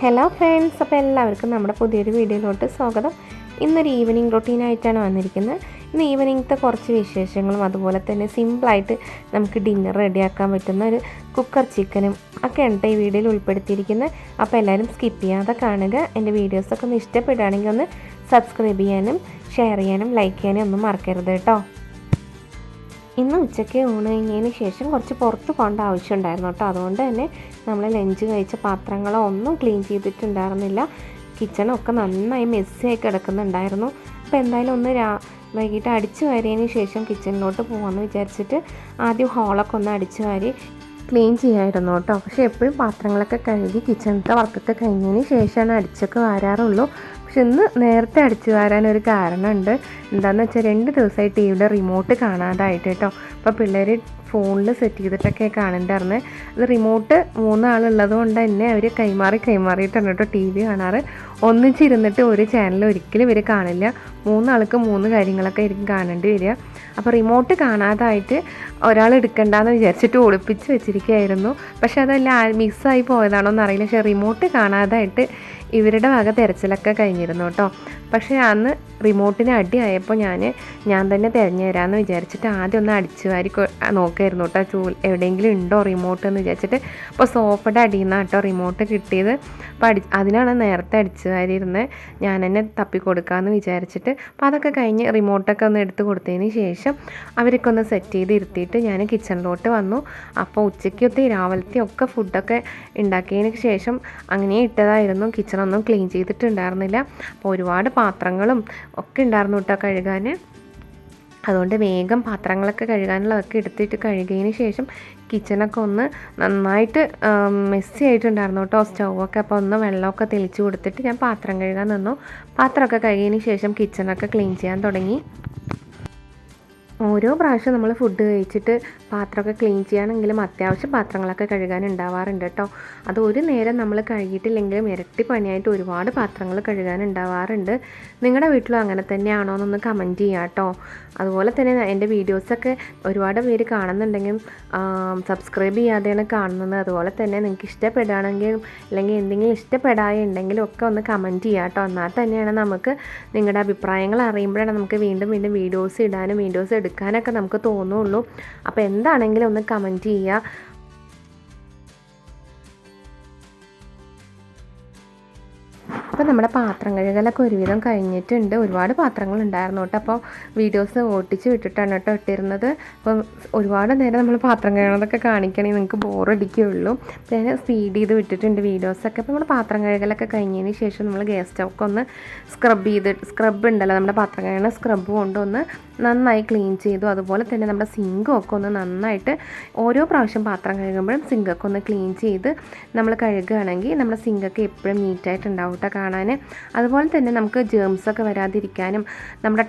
Hello friends, അപ്പോൾ എല്ലാവർക്കും നമ്മുടെ പുതിയൊരു വീഡിയോയിലോട്ട് സ്വാഗതം. ഇന്നൊരു ഈവനിങ് റൊട്ടീനായിട്ടാണ് വന്നിരിക്കുന്നത്. ഇന്ന് ഈവനിങ്ങത്തെ കുറച്ച് വിശേഷങ്ങളും അതുപോലെ തന്നെ സിമ്പിളായിട്ട് നമുക്ക് ഡിന്നർ റെഡിയാക്കാൻ പറ്റുന്ന ഒരു കുക്കർ ചിക്കനും ഒക്കെയാണ് ഈ വീഡിയോയിൽ ഉൾപ്പെടുത്തിയിരിക്കുന്നത്. അപ്പോൾ എല്ലാവരും സ്കിപ്പ് ചെയ്യാതെ കാണുക. എൻ്റെ വീഡിയോസൊക്കെ ഒന്ന് ഇഷ്ടപ്പെടുകയാണെങ്കിൽ ഒന്ന് സബ്സ്ക്രൈബ് ചെയ്യാനും ഷെയർ ചെയ്യാനും ലൈക്ക് ചെയ്യാനും ഒന്നും മറക്കരുത് കേട്ടോ. ഇന്ന് ഉച്ചയ്ക്ക് ഊണ് കഴിഞ്ഞതിന് ശേഷം കുറച്ച് പുറത്ത് പോകേണ്ട ആവശ്യമുണ്ടായിരുന്നു കേട്ടോ. അതുകൊണ്ട് തന്നെ നമ്മൾ ലഞ്ച് കഴിച്ച പാത്രങ്ങളോ ഒന്നും ക്ലീൻ ചെയ്തിട്ടുണ്ടായിരുന്നില്ല. കിച്ചണൊക്കെ നന്നായി മെസ്സിയായി കിടക്കുന്നുണ്ടായിരുന്നു. അപ്പോൾ എന്തായാലും ഒന്ന് വൈകിട്ട് അടിച്ചു വാരിയതിന് ശേഷം കിച്ചണിലോട്ട് പോകാമെന്ന് വിചാരിച്ചിട്ട് ആദ്യം ഹോളൊക്കെ ഒന്ന് അടിച്ചു വാരി ക്ലീൻ ചെയ്യായിരുന്നു കേട്ടോ. പക്ഷേ എപ്പോഴും പാത്രങ്ങളൊക്കെ കഴുകി കിച്ചണിലത്തെ വർക്കൊക്കെ കഴിഞ്ഞതിന് ശേഷമാണ് അടിച്ചൊക്കെ വാരാറുള്ളൂ. പക്ഷെ ഇന്ന് നേരത്തെ അടിച്ചു വാരാനൊരു കാരണമുണ്ട്. എന്താണെന്ന് വെച്ചാൽ 2 ദിവസമായിട്ട് ടിവിയുടെ റിമോട്ട് കാണാതായിട്ട് കേട്ടോ. അപ്പോൾ പിള്ളേർ ഫോണിൽ സെറ്റ് ചെയ്തിട്ടൊക്കെ കാണണ്ടായിരുന്നത്. അത് റിമോട്ട് 3 ആളുള്ളത് കൊണ്ട് തന്നെ അവർ കൈമാറിയിട്ടാണ് കേട്ടോ ടി വി കാണാറ്. ഒന്നിച്ചിരുന്നിട്ട് ഒരു ചാനൽ ഒരിക്കലും ഇവർ കാണില്ല. 3 ആൾക്ക് 3 കാര്യങ്ങളൊക്കെ ആയിരിക്കും കാണേണ്ടി വരിക. അപ്പോൾ റിമോട്ട് കാണാതായിട്ട് ഒരാൾ എടുക്കണ്ടെന്ന് വിചാരിച്ചിട്ട് ഒളിപ്പിച്ച് വെച്ചിരിക്കുകയായിരുന്നു. പക്ഷെ അതെല്ലാം മിസ്സായി പോയതാണോ എന്നറിയില്ല. പക്ഷേ റിമോട്ട് കാണാതായിട്ട് ഇവരുടെ വക തിരച്ചിലൊക്കെ കഴിഞ്ഞിരുന്നു കേട്ടോ. പക്ഷേ അന്ന് റിമോട്ടിന് അടിയായപ്പോൾ ഞാൻ തന്നെ തിരഞ്ഞു തരാമെന്ന് വിചാരിച്ചിട്ട് ആദ്യം ഒന്ന് അടിച്ചു വാരി നോക്കായിരുന്നു കേട്ടോ. എവിടെയെങ്കിലും ഉണ്ടോ റിമോട്ട് എന്ന് വിചാരിച്ചിട്ട്. അപ്പോൾ സോഫയുടെ അടിയിൽ നിന്നാണ് കേട്ടോ റിമോട്ട് കിട്ടിയത്. അപ്പോൾ അതിനാണ് നേരത്തെ അടിച്ചു വാരിയിരുന്നത്. ഞാൻ തന്നെ തപ്പി കൊടുക്കാമെന്ന് വിചാരിച്ചിട്ട്. അപ്പോൾ അതൊക്കെ കഴിഞ്ഞ് റിമോട്ടൊക്കെ ഒന്ന് എടുത്ത് കൊടുത്തതിന് ശേഷം അവരൊക്കെ ഒന്ന് സെറ്റ് ചെയ്ത് ഇരുത്തിയിട്ട് ഞാൻ കിച്ചണിലോട്ട് വന്നു. അപ്പോൾ ഉച്ചയ്ക്കത്തെ രാവിലത്തെ ഒക്കെ ഫുഡൊക്കെ ഉണ്ടാക്കിയതിന് ശേഷം അങ്ങനെ ഇട്ടതായിരുന്നു. കിച്ചണൊന്നും ക്ലീൻ ചെയ്തിട്ടുണ്ടായിരുന്നില്ല. അപ്പോൾ ഒരുപാട് പാത്രങ്ങളും ഒക്കെ ഉണ്ടായിരുന്നു കേട്ടോ കഴുകാൻ. അതുകൊണ്ട് വേഗം പാത്രങ്ങളൊക്കെ കഴുകാനുള്ളതൊക്കെ എടുത്തിട്ട് കഴുകിയതിന് ശേഷം കിച്ചണൊക്കെ ഒന്ന് നന്നായിട്ട് മെസ്സി ആയിട്ടുണ്ടായിരുന്നു കേട്ടോ സ്റ്റൗവൊക്കെ. അപ്പോൾ ഒന്ന് വെള്ളമൊക്കെ തെളിച്ച് കൊടുത്തിട്ട് ഞാൻ പാത്രം കഴുകാൻ നിന്നു. പാത്രമൊക്കെ കഴുകിയതിന് ശേഷം കിച്ചണൊക്കെ ക്ലീൻ ചെയ്യാൻ തുടങ്ങി. ഓരോ പ്രാവശ്യം നമ്മൾ ഫുഡ് കഴിച്ചിട്ട് പാത്രമൊക്കെ ക്ലീൻ ചെയ്യുകയാണെങ്കിലും അത്യാവശ്യം പാത്രങ്ങളൊക്കെ കഴുകാൻ ഉണ്ടാവാറുണ്ട് കേട്ടോ. അത് ഒരു നേരം നമ്മൾ കഴുകിയിട്ടില്ലെങ്കിലും ഇരട്ടി പണിയായിട്ട് ഒരുപാട് പാത്രങ്ങൾ കഴുകാൻ ഉണ്ടാവാറുണ്ട്. നിങ്ങളുടെ വീട്ടിലും അങ്ങനെ തന്നെയാണോ എന്നൊന്ന് കമൻറ്റ് ചെയ്യുക കേട്ടോ. അതുപോലെ തന്നെ എൻ്റെ വീഡിയോസൊക്കെ ഒരുപാട് പേര് കാണുന്നുണ്ടെങ്കിൽ സബ്സ്ക്രൈബ് ചെയ്യാതെയാണ് കാണുന്നത്. അതുപോലെ തന്നെ നിങ്ങൾക്ക് ഇഷ്ടപ്പെടുകയാണെങ്കിൽ അല്ലെങ്കിൽ എന്തെങ്കിലും ഇഷ്ടപ്പെടാനുണ്ടെങ്കിലും ഒക്കെ ഒന്ന് കമൻറ്റ് ചെയ്യുക കേട്ടോ. എന്നാൽ തന്നെയാണ് നമുക്ക് നിങ്ങളുടെ അഭിപ്രായങ്ങൾ അറിയുമ്പോഴാണ് നമുക്ക് വീണ്ടും വീഡിയോസ് ഇടാനും വീഡിയോസ് എടുക്കാനൊക്കെ നമുക്ക് തോന്നുള്ളൂ. അപ്പോൾ എന്താണെങ്കിലും ഒന്ന് കമൻറ്റ് ചെയ്യുക. അപ്പോൾ നമ്മുടെ പാത്രം കഴുകലൊക്കെ ഒരുവിധം കഴിഞ്ഞിട്ടുണ്ട്. ഒരുപാട് പാത്രങ്ങൾ ഉണ്ടായിരുന്നു കേട്ടോ. അപ്പോൾ വീഡിയോസ് ഓട്ടിച്ച് വിട്ടിട്ടാണ് കേട്ടോ ഇട്ടിരുന്നത്. അപ്പം ഒരുപാട് നേരം നമ്മൾ പാത്രം കഴുകുന്നതൊക്കെ കാണിക്കണമെങ്കിൽ നിങ്ങൾക്ക് ബോറടിക്കുകയുള്ളൂ. അപ്പോൾ ഞാൻ സ്പീഡ് ചെയ്ത് വിട്ടിട്ടുണ്ട് വീഡിയോസൊക്കെ. അപ്പോൾ നമ്മുടെ പാത്രം കഴുകലൊക്കെ കഴിഞ്ഞതിന് ശേഷം നമ്മൾ ഗ്യാസ് സ്റ്റൗവൊക്കെ ഒന്ന് സ്ക്രബ് ഉണ്ടല്ലോ നമ്മുടെ പാത്രം കഴുകുന്ന സ്ക്രബ് കൊണ്ടൊന്ന് നന്നായി ക്ലീൻ ചെയ്തു. അതുപോലെ തന്നെ നമ്മുടെ സിങ്കും ഒക്കെ ഒന്ന് നന്നായിട്ട് ഓരോ പ്രാവശ്യം പാത്രം കഴുകുമ്പോഴും സിങ്കൊക്കെ ഒന്ന് ക്ലീൻ ചെയ്ത് നമ്മൾ കഴുകുകയാണെങ്കിൽ നമ്മുടെ സിങ്കൊക്കെ എപ്പോഴും നീറ്റായിട്ടുണ്ടാവും കേട്ടോ കാണാൻ. അതുപോലെ തന്നെ നമുക്ക് ജേംസൊക്കെ വരാതിരിക്കാനും നമ്മുടെ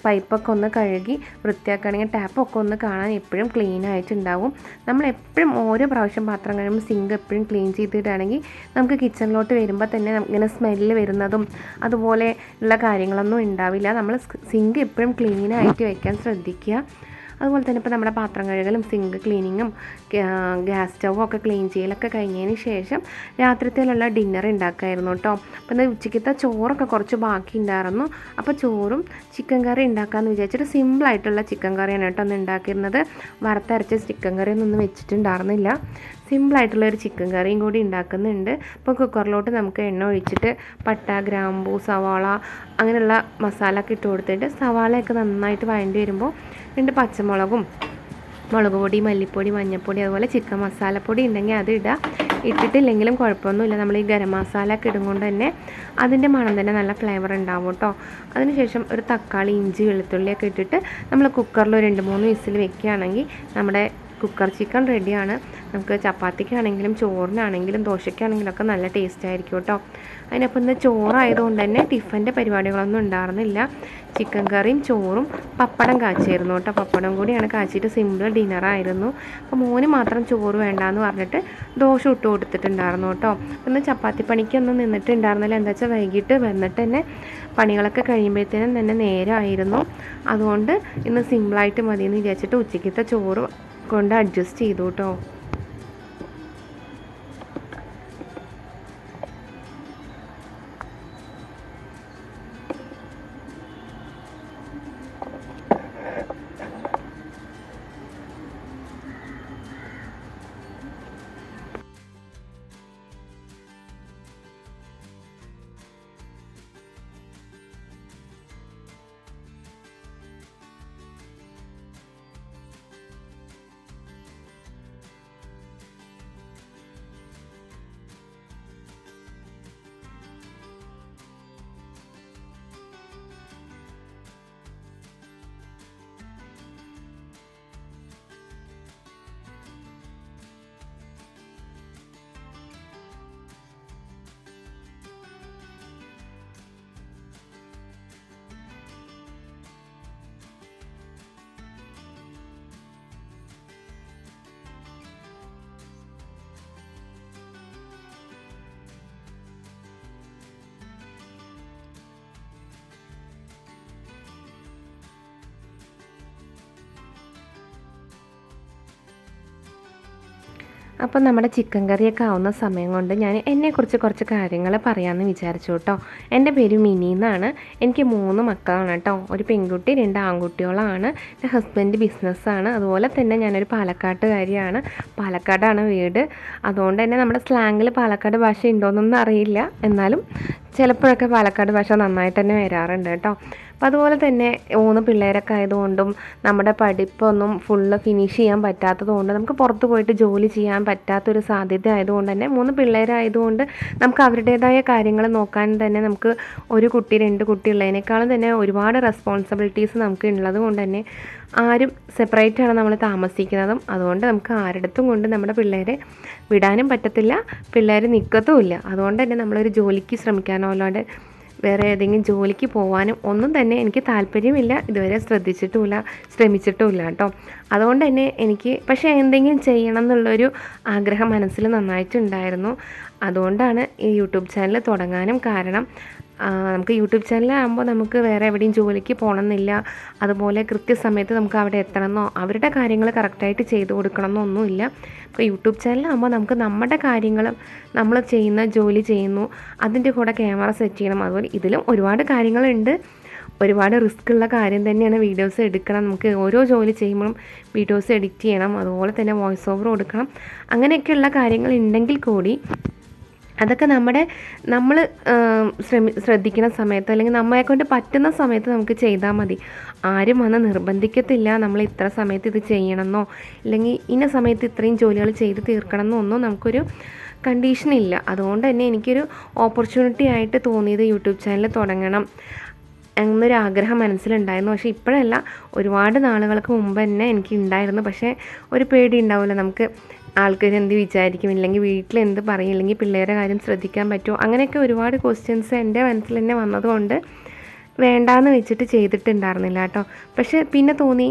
പൈപ്പൊക്കെ ഒന്ന് കഴുകി വൃത്തിയാക്കുകയാണെങ്കിൽ ടാപ്പൊക്കെ ഒന്ന് കാണാൻ എപ്പോഴും ക്ലീൻ ആയിട്ടുണ്ടാവും. നമ്മൾ എപ്പോഴും ഓരോ പ്രാവശ്യം പാത്രം കഴിയുമ്പോൾ സിങ്ക് എപ്പോഴും ക്ലീൻ ചെയ്തിടുകയാണെങ്കിൽ നമുക്ക് കിച്ചണിലോട്ട് വരുമ്പോൾ തന്നെ ഇങ്ങനെ സ്മെല്ല് വരുന്നതും അതുപോലെ ഉള്ള കാര്യങ്ങളൊന്നും ഉണ്ടാവില്ല. നമ്മൾ സിങ്ക് എപ്പോഴും ക്ലീനായിട്ട് വയ്ക്കാൻ ശ്രദ്ധിക്കുക. അതുപോലെ തന്നെ ഇപ്പോൾ നമ്മുടെ പാത്രം കഴുകലും സിങ്ക് ക്ലീനിങ്ങും ഗ്യാസ് സ്റ്റൗവും ഒക്കെ ക്ലീൻ ചെയ്യലൊക്കെ കഴിഞ്ഞതിന് ശേഷം രാത്രിത്തേലുള്ള ഡിന്നർ ഉണ്ടാക്കുമായിരുന്നു കേട്ടോ. അപ്പോൾ ഇന്ന് ഉച്ചയ്ക്കത്തെ ചോറൊക്കെ കുറച്ച് ബാക്കി ഉണ്ടായിരുന്നു. അപ്പോൾ ചോറും ചിക്കൻ കറി ഉണ്ടാക്കാമെന്ന് വിചാരിച്ചിട്ട് സിമ്പിളായിട്ടുള്ള ചിക്കൻ കറിയാണ് കേട്ടോ ഒന്ന് ഉണ്ടാക്കിയിരുന്നത്. വറുത്തരച്ച ചിക്കൻ കറിയൊന്നും വെച്ചിട്ടുണ്ടായിരുന്നില്ല. സിമ്പിളായിട്ടുള്ളൊരു ചിക്കൻ കറിയും കൂടി ഉണ്ടാക്കുന്നുണ്ട്. ഇപ്പോൾ കുക്കറിലോട്ട് നമുക്ക് എണ്ണ ഒഴിച്ചിട്ട് പട്ട, ഗ്രാമ്പൂ, സവാള അങ്ങനെയുള്ള മസാല ഒക്കെ ഇട്ട് കൊടുത്തിട്ട് സവാളയൊക്കെ നന്നായിട്ട് വഴണ്ടി വരുമ്പോൾ 2 പച്ചമുളകും മുളക് പൊടി, മല്ലിപ്പൊടി, മഞ്ഞൾപ്പൊടി അതുപോലെ ചിക്കൻ മസാലപ്പൊടി ഉണ്ടെങ്കിൽ അത് ഇടുക. ഇട്ടിട്ടില്ലെങ്കിലും കുഴപ്പമൊന്നുമില്ല. നമ്മൾ ഈ ഗരം മസാല ഒക്കെ ഇടുകൊണ്ട് തന്നെ അതിൻ്റെ മണം തന്നെ നല്ല ഫ്ലേവർ ഉണ്ടാവും കേട്ടോ. അതിനുശേഷം ഒരു തക്കാളി, ഇഞ്ചി, വെളുത്തുള്ളിയൊക്കെ ഇട്ടിട്ട് നമ്മൾ കുക്കറിൽ 2-3 വിസിൽ വെക്കുകയാണെങ്കിൽ നമ്മുടെ കുക്കർ ചിക്കൻ റെഡിയാണ്. നമുക്ക് ചപ്പാത്തിക്കാണെങ്കിലും ചോറിനാണെങ്കിലും ദോശയ്ക്കാണെങ്കിലും ഒക്കെ നല്ല ടേസ്റ്റ് ആയിരിക്കും കേട്ടോ. അതിനപ്പം ഇന്ന് ചോറായതുകൊണ്ട് തന്നെ ടിഫിൻ്റെ പരിപാടികളൊന്നും ഉണ്ടായിരുന്നില്ല. ചിക്കൻ കറിയും ചോറും പപ്പടം കാച്ചിയായിരുന്നു കേട്ടോ. പപ്പടം കൂടിയാണ് കാച്ചിയിട്ട് സിമ്പിൾ ഡിന്നറായിരുന്നു. അപ്പോൾ മോന് മാത്രം ചോറ് വേണ്ടാന്ന് പറഞ്ഞിട്ട് ദോശ ഇട്ട് കൊടുത്തിട്ടുണ്ടായിരുന്നു കേട്ടോ. ഇന്ന് ചപ്പാത്തി പണിക്കൊന്നും നിന്നിട്ടുണ്ടായിരുന്നില്ല. എന്താ വെച്ചാൽ വൈകിട്ട് വന്നിട്ട് തന്നെ പണികളൊക്കെ കഴിയുമ്പോഴത്തേനും തന്നെ നേരമായിരുന്നു. അതുകൊണ്ട് ഇന്ന് സിമ്പിളായിട്ട് മതിയെന്ന് വിചാരിച്ചിട്ട് ഉച്ചയ്ക്കത്തെ ചോറ് കൊണ്ട് അഡ്ജസ്റ്റ് ചെയ്തു കേട്ടോ. അപ്പം നമ്മുടെ ചിക്കൻ കറിയൊക്കെ ആവുന്ന സമയം കൊണ്ട് ഞാൻ എന്നെക്കുറിച്ച് കുറച്ച് കാര്യങ്ങൾ പറയാമെന്ന് വിചാരിച്ചു കേട്ടോ. എൻ്റെ പേര് മിനി എന്നാണ്. എനിക്ക് 3 മക്കളാണ് കേട്ടോ. ഒരു പെൺകുട്ടി 2 ആൺകുട്ടികളാണ്. എൻ്റെ ഹസ്ബൻഡ് ബിസിനസ്സാണ്. അതുപോലെ തന്നെ ഞാനൊരു പാലക്കാട്ടുകാരിയാണ്. പാലക്കാടാണ് വീട്. അതുകൊണ്ട് തന്നെ നമ്മുടെ സ്ലാങ്ങിൽ പാലക്കാട് ഭാഷ ഉണ്ടോയെന്നൊന്നും അറിയില്ല. എന്നാലും ചിലപ്പോഴൊക്കെ പാലക്കാട് ഭാഷ നന്നായിട്ട് തന്നെ വരാറുണ്ട് കേട്ടോ. അപ്പോൾ അതുപോലെ തന്നെ 3 പിള്ളേരൊക്കെ ആയതുകൊണ്ടും നമ്മുടെ പഠിപ്പൊന്നും ഫുള്ള് ഫിനിഷ് ചെയ്യാൻ പറ്റാത്തതുകൊണ്ട് നമുക്ക് പുറത്ത് പോയിട്ട് ജോലി ചെയ്യാൻ പറ്റാത്തൊരു സാധ്യത ആയതുകൊണ്ട് തന്നെ 3 പിള്ളേരായതുകൊണ്ട് നമുക്ക് അവരുടേതായ കാര്യങ്ങൾ നോക്കാൻ തന്നെ നമുക്ക് ഒരു കുട്ടി 2 കുട്ടി ഉള്ളതിനേക്കാളും തന്നെ ഒരുപാട് റെസ്പോൺസിബിലിറ്റീസ് നമുക്ക് ഉള്ളത് കൊണ്ട് തന്നെ ആരും സെപ്പറേറ്റാണ് നമ്മൾ താമസിക്കുന്നതും. അതുകൊണ്ട് നമുക്ക് ആരുടെടുത്തും കൊണ്ട് നമ്മുടെ പിള്ളേരെ വിടാനും പറ്റത്തില്ല, പിള്ളേർ നിൽക്കത്തുമില്ല. അതുകൊണ്ട് തന്നെ നമ്മളൊരു ജോലിക്ക് ശ്രമിക്കാനോ അല്ലാണ്ട് വേറെ ഏതെങ്കിലും ജോലിക്ക് പോകാനും ഒന്നും തന്നെ എനിക്ക് താല്പര്യമില്ല. ഇതുവരെ ശ്രമിച്ചിട്ടുമില്ല കേട്ടോ. അതുകൊണ്ട് തന്നെ എനിക്ക് പക്ഷേ എന്തെങ്കിലും ചെയ്യണം എന്നുള്ളൊരു ആഗ്രഹം മനസ്സിൽ നന്നായിട്ടുണ്ടായിരുന്നു. അതുകൊണ്ടാണ് ഈ യൂട്യൂബ് ചാനൽ തുടങ്ങാനും കാരണം. നമുക്ക് യൂട്യൂബ് ചാനലാകുമ്പോൾ നമുക്ക് വേറെ എവിടെയും ജോലിക്ക് പോകണമെന്നില്ല. അതുപോലെ കൃത്യസമയത്ത് നമുക്ക് അവിടെ എത്തണമെന്നോ അവരുടെ കാര്യങ്ങൾ കറക്റ്റായിട്ട് ചെയ്ത് കൊടുക്കണമെന്നൊന്നുമില്ല. ഇപ്പോൾ യൂട്യൂബ് ചാനലാകുമ്പോൾ നമുക്ക് നമ്മുടെ കാര്യങ്ങളും നമ്മൾ ചെയ്യുന്ന ജോലി ചെയ്യുന്നു, അതിൻ്റെ കൂടെ ക്യാമറ സെറ്റ് ചെയ്യണം. അതുപോലെ ഇതിലും ഒരുപാട് കാര്യങ്ങളുണ്ട്. ഒരുപാട് റിസ്ക് ഉള്ള കാര്യം തന്നെയാണ് വീഡിയോസ് എടുക്കണം. നമുക്ക് ഓരോ ജോലി ചെയ്യുമ്പോഴും വീഡിയോസ് എഡിറ്റ് ചെയ്യണം, അതുപോലെ തന്നെ വോയിസ് ഓവർ കൊടുക്കണം. അങ്ങനെയൊക്കെയുള്ള കാര്യങ്ങൾ ഉണ്ടെങ്കിൽ കൂടി അതൊക്കെ നമ്മൾ ശ്രദ്ധിക്കുന്ന സമയത്ത് അല്ലെങ്കിൽ നമ്മളെക്കൊണ്ട് പറ്റുന്ന സമയത്ത് നമുക്ക് ചെയ്താൽ മതി. ആരും വന്ന് നിർബന്ധിക്കത്തില്ല നമ്മൾ ഇത്ര സമയത്ത് ഇത് ചെയ്യണമെന്നോ അല്ലെങ്കിൽ ഇന്ന സമയത്ത് ഇത്രയും ജോലികൾ ചെയ്ത് തീർക്കണമെന്നോ ഒന്നും നമുക്കൊരു കണ്ടീഷനില്ല. അതുകൊണ്ട് തന്നെ എനിക്കൊരു ഓപ്പർച്യൂണിറ്റി ആയിട്ട് തോന്നിയത് യൂട്യൂബ് ചാനൽ തുടങ്ങണം എന്നൊരാഗ്രഹം മനസ്സിലുണ്ടായിരുന്നു. പക്ഷേ ഇപ്പോഴല്ല, ഒരുപാട് നാളുകൾക്ക് മുമ്പ് തന്നെ എനിക്ക് ഉണ്ടായിരുന്നു. പക്ഷേ ഒരു പേടി ഉണ്ടാവില്ല, നമുക്ക് ആൾക്കാർ എന്ത് വിചാരിക്കും, ഇല്ലെങ്കിൽ വീട്ടിൽ എന്ത് പറയും, ഇല്ലെങ്കിൽ പിള്ളേരുടെ കാര്യം ശ്രദ്ധിക്കാൻ പറ്റുമോ, അങ്ങനെയൊക്കെ ഒരുപാട് ക്വസ്റ്റ്യൻസ് എൻ്റെ മനസ്സിൽ തന്നെ വന്നതുകൊണ്ട് വേണ്ടാന്ന് വെച്ചിട്ട് ചെയ്തിട്ടുണ്ടായിരുന്നില്ല കേട്ടോ. പക്ഷേ പിന്നെ തോന്നി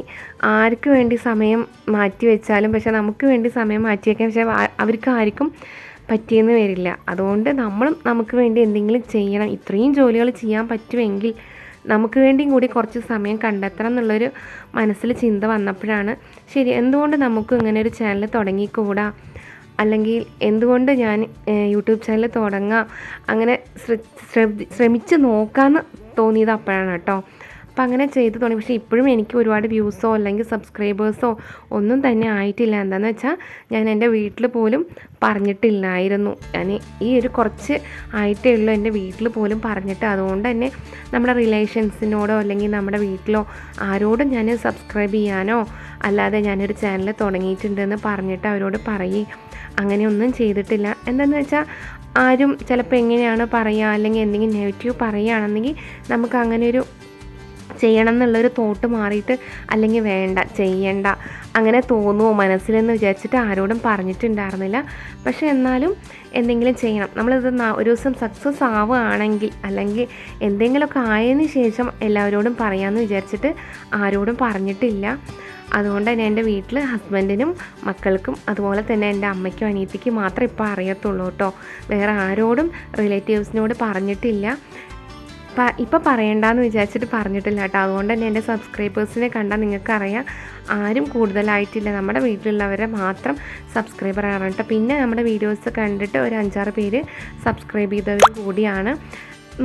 ആർക്ക് വേണ്ടി സമയം മാറ്റി വെച്ചാലും പക്ഷേ നമുക്ക് വേണ്ടി സമയം മാറ്റി വയ്ക്കാൻ പക്ഷേ അവർക്ക് ആർക്കും പറ്റിയെന്ന് വരില്ല. അതുകൊണ്ട് നമ്മളും നമുക്ക് വേണ്ടി എന്തെങ്കിലും ചെയ്യണം. ഇത്രയും ജോലികൾ ചെയ്യാൻ പറ്റുമെങ്കിൽ നമുക്ക് വേണ്ടിയും കൂടി കുറച്ച് സമയം കണ്ടെത്തണം എന്നുള്ളൊരു മനസ്സിൽ ചിന്ത വന്നപ്പോഴാണ് ശരി, എന്തുകൊണ്ട് നമുക്ക് ഇങ്ങനെ ഒരു ചാനൽ തുടങ്ങിക്കൂടാ, അല്ലെങ്കിൽ എന്തുകൊണ്ട് ഞാൻ യൂട്യൂബ് ചാനൽ തുടങ്ങാം, അങ്ങനെ ശ്രമിച്ച് നോക്കാമെന്ന് തോന്നിയത് അപ്പോഴാണ് കേട്ടോ. അപ്പോൾ അങ്ങനെ ചെയ്ത് തുടങ്ങി. പക്ഷേ ഇപ്പോഴും എനിക്ക് ഒരുപാട് വ്യൂസോ അല്ലെങ്കിൽ സബ്സ്ക്രൈബേഴ്സോ ഒന്നും തന്നെ ആയിട്ടില്ല. എന്താണെന്ന് വെച്ചാൽ ഞാൻ എൻ്റെ വീട്ടിൽ പോലും പറഞ്ഞിട്ടില്ലായിരുന്നു. ഞാൻ ഈ ഒരു കുറച്ച് ആയിട്ടേ ഉള്ളൂ എൻ്റെ വീട്ടിൽ പോലും പറഞ്ഞിട്ട്. അതുകൊണ്ട് തന്നെ നമ്മുടെ റിലേഷൻസിനോടോ അല്ലെങ്കിൽ നമ്മുടെ വീട്ടിലോ ആരോടും ഞാൻ സബ്സ്ക്രൈബ് ചെയ്യാനോ അല്ലാതെ ഞാനൊരു ചാനൽ തുടങ്ങിയിട്ടുണ്ടെന്ന് പറഞ്ഞിട്ട് അവരോട് അങ്ങനെയൊന്നും ചെയ്തിട്ടില്ല. എന്താണെന്ന് വെച്ചാൽ ആരും ചിലപ്പോൾ എങ്ങനെയാണ് പറയുക അല്ലെങ്കിൽ എന്തെങ്കിലും നെഗറ്റീവ് പറയുകയാണെന്നെങ്കിൽ നമുക്ക് അങ്ങനെ ഒരു ചെയ്യണം എന്നുള്ളൊരു തോട്ട് മാറിയിട്ട് അല്ലെങ്കിൽ വേണ്ട ചെയ്യണ്ട അങ്ങനെ തോന്നുമോ മനസ്സിലെന്ന് വിചാരിച്ചിട്ട് ആരോടും പറഞ്ഞിട്ടുണ്ടായിരുന്നില്ല. പക്ഷേ എന്നാലും എന്തെങ്കിലും ചെയ്യണം, നമ്മളിത് ഒരു ദിവസം സക്സസ് ആവുകയാണെങ്കിൽ അല്ലെങ്കിൽ എന്തെങ്കിലുമൊക്കെ ആയതിന് ശേഷം എല്ലാവരോടും പറയാമെന്ന് വിചാരിച്ചിട്ട് ആരോടും പറഞ്ഞിട്ടില്ല. അതുകൊണ്ട് തന്നെ എൻ്റെ വീട്ടിൽ ഹസ്ബൻഡിനും മക്കൾക്കും അതുപോലെ തന്നെ എൻ്റെ അമ്മയ്ക്കും അനിയത്തിക്കും മാത്രമേ ഇപ്പോൾ അറിയത്തുള്ളൂ കേട്ടോ. വേറെ ആരോടും റിലേറ്റീവ്സിനോട് പറഞ്ഞിട്ടില്ല. ഇപ്പോൾ പറയണ്ടെന്ന് വിചാരിച്ചിട്ട് പറഞ്ഞിട്ടില്ല കേട്ടോ. അതുകൊണ്ട് തന്നെ എൻ്റെ സബ്സ്ക്രൈബേഴ്സിനെ കണ്ടാൽ നിങ്ങൾക്കറിയാം ആരും കൂടുതലായിട്ടില്ല, നമ്മുടെ വീട്ടിലുള്ളവരെ മാത്രം സബ്സ്ക്രൈബർ ആണ് കേട്ടോ. പിന്നെ നമ്മുടെ വീഡിയോസ് കണ്ടിട്ട് ഒരു 5-6 പേര് സബ്സ്ക്രൈബ് ചെയ്തവർ കൂടിയാണ്.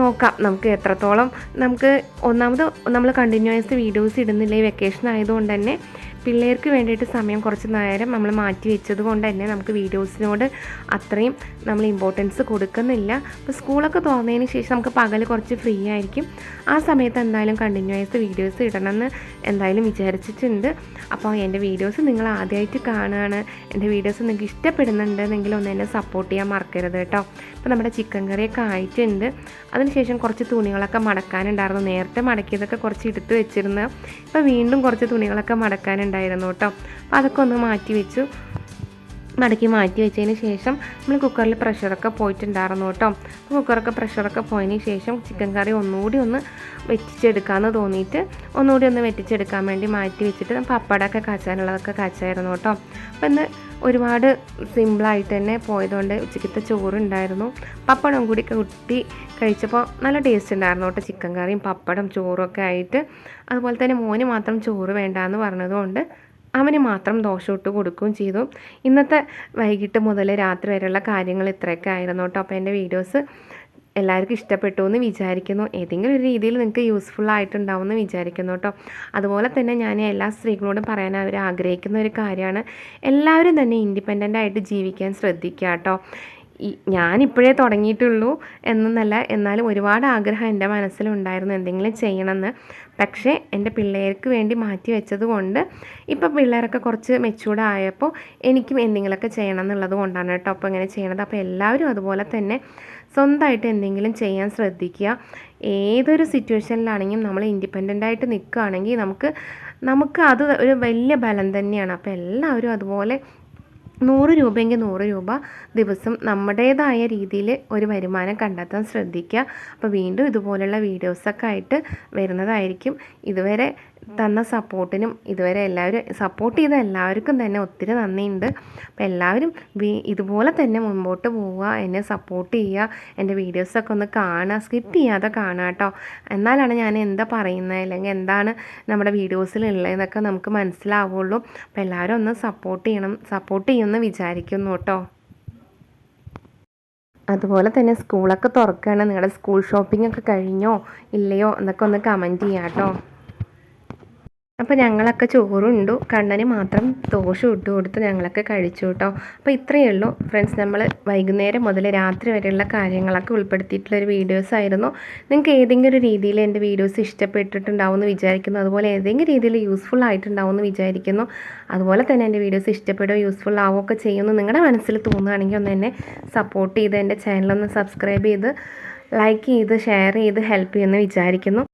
നോക്കാം നമുക്ക് എത്രത്തോളം. നമുക്ക് ഒന്നാമത് നമ്മൾ കണ്ടിന്യൂസ് വീഡിയോസ് ഇടുന്നില്ല, ഈ വെക്കേഷൻ ആയതുകൊണ്ട് തന്നെ പിള്ളേർക്ക് വേണ്ടിയിട്ട് സമയം കുറച്ച് നേരം നമ്മൾ മാറ്റി വെച്ചത് കൊണ്ട് തന്നെ നമുക്ക് വീഡിയോസിനോട് അത്രയും നമ്മൾ ഇമ്പോർട്ടൻസ് കൊടുക്കുന്നില്ല. അപ്പോൾ സ്കൂളൊക്കെ തുറന്നതിന് ശേഷം നമുക്ക് പകൽ കുറച്ച് ഫ്രീ ആയിരിക്കും. ആ സമയത്ത് എന്തായാലും കണ്ടിന്യൂസ് വീഡിയോസ് ഇടണമെന്ന് എന്തായാലും വിചാരിച്ചിട്ടുണ്ട്. അപ്പോൾ എൻ്റെ വീഡിയോസ് നിങ്ങൾ ആദ്യമായിട്ട് കാണുകയാണ്, എൻ്റെ വീഡിയോസ് നിങ്ങൾക്ക് ഇഷ്ടപ്പെടുന്നുണ്ടെന്നെങ്കിൽ ഒന്ന് എന്നെ സപ്പോർട്ട് ചെയ്യാൻ മറക്കരുത് കേട്ടോ. അപ്പോൾ നമ്മുടെ ചിക്കൻ കറിയൊക്കെ ആയിട്ടുണ്ട്. അതിനുശേഷം കുറച്ച് തുണികളൊക്കെ മടക്കാനുണ്ടായിരുന്നു. നേരത്തെ മടക്കിയതൊക്കെ കുറച്ച് എടുത്ത് വെച്ചിരുന്നു. ഇപ്പോൾ വീണ്ടും കുറച്ച് തുണികളൊക്കെ മടക്കാനുണ്ടായിരുന്നു കേട്ടോ. അപ്പോൾ അതൊക്കെ ഒന്ന് മടക്കി മാറ്റി വെച്ചതിന് ശേഷം നമ്മൾ കുക്കറിൽ പ്രഷറൊക്കെ പോയിട്ടുണ്ടായിരുന്നു കേട്ടോ. കുക്കറൊക്കെ പ്രഷറൊക്കെ പോയതിന് ശേഷം ചിക്കൻ കറി ഒന്നുകൂടി ഒന്ന് വെറ്റിച്ചെടുക്കാമെന്ന് തോന്നിയിട്ട് ഒന്നുകൂടി ഒന്ന് വെറ്റിച്ചെടുക്കാൻ വേണ്ടി മാറ്റി വെച്ചിട്ട് പപ്പടമൊക്കെ കാച്ചാനുള്ളതൊക്കെ കാച്ചായിരുന്നു കേട്ടോ. അപ്പോൾ ഇന്ന് ഒരുപാട് സിമ്പിളായിട്ട് തന്നെ പോയതുകൊണ്ട് ഉച്ചക്കത്തെ ചോറുണ്ടായിരുന്നു. പപ്പടം കൂടി കൂട്ടി കഴിച്ചപ്പോൾ നല്ല ടേസ്റ്റ് ഉണ്ടായിരുന്നു കേട്ടോ. ചിക്കൻ കറിയും പപ്പടം ചോറും ഒക്കെ ആയിട്ട്. അതുപോലെ തന്നെ മോന് മാത്രം ചോറ് വേണ്ടാന്ന് പറഞ്ഞതുകൊണ്ട് അവന് മാത്രം ദോശ ഇട്ട് കൊടുക്കുകയും ചെയ്തു. ഇന്നത്തെ വൈകിട്ട് മുതൽ രാത്രി വരെയുള്ള കാര്യങ്ങൾ ഇത്രയൊക്കെ ആയിരുന്നു കേട്ടോ. അപ്പോൾ എൻ്റെ വീഡിയോസ് എല്ലാവർക്കും ഇഷ്ടപ്പെട്ടു എന്ന് വിചാരിക്കുന്നു. ഏതെങ്കിലും ഒരു രീതിയിൽ നിങ്ങൾക്ക് യൂസ്ഫുൾ ആയിട്ടുണ്ടാവുമെന്ന് വിചാരിക്കുന്നു കേട്ടോ. അതുപോലെ തന്നെ ഞാൻ എല്ലാ സ്ത്രീകളോടും പറയാൻ അവർ ആഗ്രഹിക്കുന്ന ഒരു കാര്യമാണ്, എല്ലാവരും തന്നെ ഇൻഡിപെൻഡൻ്റ് ആയിട്ട് ജീവിക്കാൻ ശ്രദ്ധിക്കുക കേട്ടോ. ഞാനിപ്പോഴേ തുടങ്ങിയിട്ടുള്ളൂ എന്നല്ല, എന്നാലും ഒരുപാട് ആഗ്രഹം എൻ്റെ മനസ്സിലുണ്ടായിരുന്നു എന്തെങ്കിലും ചെയ്യണമെന്ന്. പക്ഷേ എൻ്റെ പിള്ളേർക്ക് വേണ്ടി മാറ്റി വെച്ചത് കൊണ്ട് ഇപ്പോൾ പിള്ളേരൊക്കെ കുറച്ച് മെച്യൂർഡ് ആയപ്പോൾ എനിക്കും എന്തെങ്കിലുമൊക്കെ ചെയ്യണം എന്നുള്ളത് കൊണ്ടാണ് കേട്ടോ അപ്പോൾ ഇങ്ങനെ ചെയ്യണത്. അപ്പോൾ എല്ലാവരും അതുപോലെ തന്നെ സ്വന്തമായിട്ട് എന്തെങ്കിലും ചെയ്യാൻ ശ്രദ്ധിക്കുക. ഏതൊരു സിറ്റുവേഷനിലാണെങ്കിലും നമ്മൾ ഇൻഡിപെൻഡൻ്റായിട്ട് നിൽക്കുകയാണെങ്കിൽ നമുക്ക് അത് ഒരു വലിയ ബലം തന്നെയാണ്. അപ്പോൾ എല്ലാവരും അതുപോലെ 100 രൂപയെങ്കിൽ 100 രൂപ ദിവസം നമ്മുടേതായ രീതിയിൽ ഒരു വരുമാനം കണ്ടെത്താൻ ശ്രദ്ധിക്കുക. അപ്പോൾ വീണ്ടും ഇതുപോലുള്ള വീഡിയോസൊക്കെ ആയിട്ട് വരുന്നതായിരിക്കും. ഇതുവരെ തന്ന സപ്പോർട്ടിനും ഇതുവരെ എല്ലാവരും സപ്പോർട്ട് ചെയ്ത എല്ലാവർക്കും തന്നെ ഒത്തിരി നന്ദിയുണ്ട്. അപ്പോൾ എല്ലാവരും ഇതുപോലെ തന്നെ മുമ്പോട്ട് പോവുക, എന്നെ സപ്പോർട്ട് ചെയ്യുക, എൻ്റെ വീഡിയോസൊക്കെ ഒന്ന് കാണുക, സ്കിപ്പ് ചെയ്യാതെ കാണുക കേട്ടോ. എന്നാലാണ് ഞാൻ എന്താ പറയുന്നത് അല്ലെങ്കിൽ എന്താണ് നമ്മുടെ വീഡിയോസിലുള്ളതെന്നൊക്കെ നമുക്ക് മനസ്സിലാവുള്ളൂ. അപ്പോൾ എല്ലാവരും ഒന്ന് സപ്പോർട്ട് ചെയ്യുമെന്ന് വിചാരിക്കുന്നു കേട്ടോ. അതുപോലെ തന്നെ സ്കൂളൊക്കെ തുറക്കുകയാണ്. നിങ്ങളുടെ സ്കൂൾ ഷോപ്പിംഗ് ഒക്കെ കഴിഞ്ഞോ ഇല്ലയോ എന്നൊക്കെ ഒന്ന് കമൻറ്റ് ചെയ്യാം കേട്ടോ. അപ്പോൾ ഞങ്ങളൊക്കെ ചോറുണ്ടു, കണ്ണന് മാത്രം ദോശ ഇട്ട് കൊടുത്ത് ഞങ്ങളൊക്കെ കഴിച്ചു കേട്ടോ. അപ്പോൾ ഇത്രയേ ഉള്ളൂ ഫ്രണ്ട്സ്, നമ്മൾ വൈകുന്നേരം മുതൽ രാത്രി വരെയുള്ള കാര്യങ്ങളൊക്കെ ഉൾപ്പെടുത്തിയിട്ടുള്ളൊരു വീഡിയോസ് ആയിരുന്നു. നിങ്ങൾക്ക് ഏതെങ്കിലും ഒരു രീതിയിൽ എൻ്റെ വീഡിയോസ് ഇഷ്ടപ്പെട്ടിട്ടുണ്ടാവും എന്ന് വിചാരിക്കുന്നു. അതുപോലെ ഏതെങ്കിലും രീതിയിൽ യൂസ്ഫുൾ ആയിട്ടുണ്ടാവും എന്ന് വിചാരിക്കുന്നു. അതുപോലെ തന്നെ എൻ്റെ വീഡിയോസ് ഇഷ്ടപ്പെടുകയോ യൂസ്ഫുൾ ആവുകയൊക്കെ ചെയ്യുമെന്ന് നിങ്ങളുടെ മനസ്സിൽ തോന്നുകയാണെങ്കിൽ ഒന്ന് എന്നെ സപ്പോർട്ട് ചെയ്ത് എൻ്റെ ചാനലൊന്ന് സബ്സ്ക്രൈബ് ചെയ്ത് ലൈക്ക് ചെയ്ത് ഷെയർ ചെയ്ത് ഹെൽപ്പ് ചെയ്യുമെന്ന് വിചാരിക്കുന്നു.